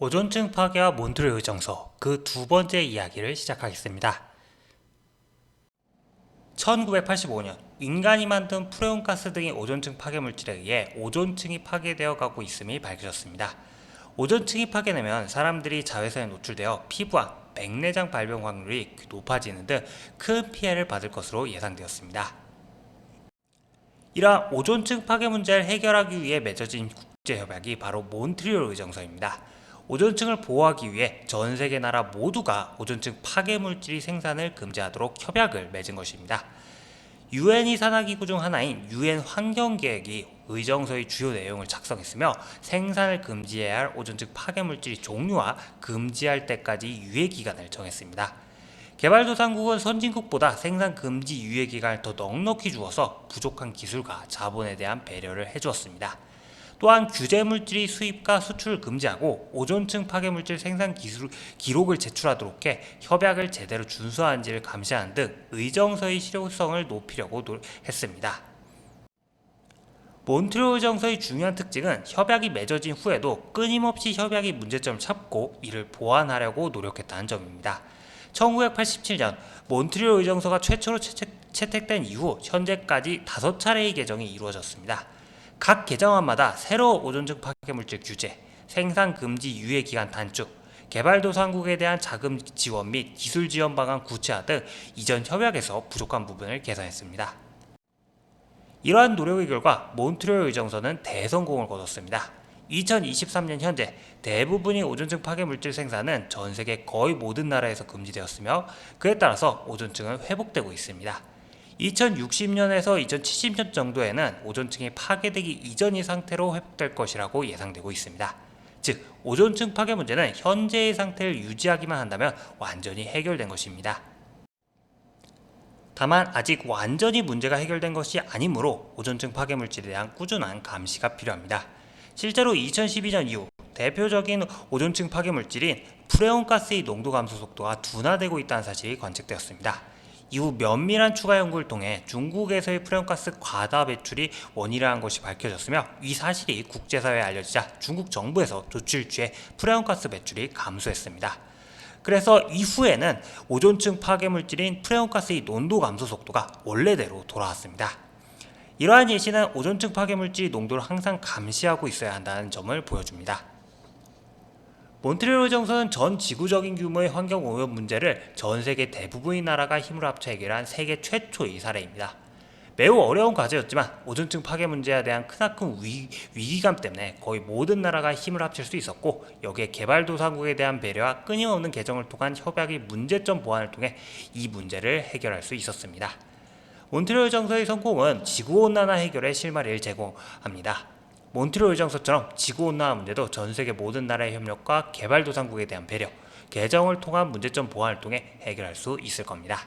오존층 파괴와 몬트리올 의정서 그 두 번째 이야기를 시작하겠습니다. 1985년 인간이 만든 프레온가스 등의 오존층 파괴 물질에 의해 오존층이 파괴되어 가고 있음이 밝혀졌습니다. 오존층이 파괴되면 사람들이 자외선에 노출되어 피부암, 백내장 발병 확률이 높아지는 등 큰 피해를 받을 것으로 예상되었습니다. 이러한 오존층 파괴 문제를 해결하기 위해 맺어진 국제협약이 바로 몬트리올 의정서입니다. 오존층을 보호하기 위해 전 세계 나라 모두가 오존층 파괴 물질이 생산을 금지하도록 협약을 맺은 것입니다. 유엔 이산화기구 중 하나인 유엔 환경계획이 의정서의 주요 내용을 작성했으며 생산을 금지해야 할 오존층 파괴 물질이 종류와 금지할 때까지 유예 기간을 정했습니다. 개발도상국은 선진국보다 생산 금지 유예 기간을 더 넉넉히 주어서 부족한 기술과 자본에 대한 배려를 해주었습니다. 또한 규제 물질이 수입과 수출을 금지하고 오존층 파괴 물질 생산 기록을 제출하도록 해 협약을 제대로 준수하는지를 감시하는 등 의정서의 실효성을 높이려고 했습니다. 몬트리올 의정서의 중요한 특징은 협약이 맺어진 후에도 끊임없이 협약의 문제점을 찾고 이를 보완하려고 노력했다는 점입니다. 1987년 몬트리올 의정서가 최초로 채택된 이후 현재까지 5차례의 개정이 이루어졌습니다. 각 개정안마다 새로운 오존층 파괴물질 규제, 생산 금지 유예 기간 단축, 개발도상국에 대한 자금 지원 및 기술 지원 방안 구체화 등 이전 협약에서 부족한 부분을 개선했습니다. 이러한 노력의 결과 몬트리올 의정서는 대성공을 거뒀습니다. 2023년 현재 대부분의 오존층 파괴 물질 생산은 전 세계 거의 모든 나라에서 금지되었으며 그에 따라서 오존층은 회복되고 있습니다. 2060년에서 2070년 정도에는 오존층이 파괴되기 이전의 상태로 회복될 것이라고 예상되고 있습니다. 즉, 오존층 파괴 문제는 현재의 상태를 유지하기만 한다면 완전히 해결된 것입니다. 다만 아직 완전히 문제가 해결된 것이 아니므로 오존층 파괴 물질에 대한 꾸준한 감시가 필요합니다. 실제로 2012년 이후 대표적인 오존층 파괴 물질인 프레온가스의 농도 감소 속도가 둔화되고 있다는 사실이 관측되었습니다. 이후 면밀한 추가 연구를 통해 중국에서의 프레온가스 과다 배출이 원인이라는 것이 밝혀졌으며 이 사실이 국제사회에 알려지자 중국 정부에서 조치를 취해 프레온가스 배출이 감소했습니다. 그래서 이후에는 오존층 파괴 물질인 프레온가스의 농도 감소 속도가 원래대로 돌아왔습니다. 이러한 예시는 오존층 파괴 물질 농도를 항상 감시하고 있어야 한다는 점을 보여줍니다. 몬트리올 의정서는 전 지구적인 규모의 환경 오염 문제를 전 세계 대부분의 나라가 힘을 합쳐 해결한 세계 최초의 사례입니다. 매우 어려운 과제였지만 오존층 파괴 문제에 대한 크나큰 위기감 때문에 거의 모든 나라가 힘을 합칠 수 있었고 여기에 개발도상국에 대한 배려와 끊임없는 개정을 통한 협약의 문제점 보완을 통해 이 문제를 해결할 수 있었습니다. 몬트리올 의정서의 성공은 지구온난화 해결의 실마리를 제공합니다. 몬트리올 의정서처럼 지구온난화 문제도 전 세계 모든 나라의 협력과 개발도상국에 대한 배려, 개정을 통한 문제점 보완을 통해 해결할 수 있을 겁니다.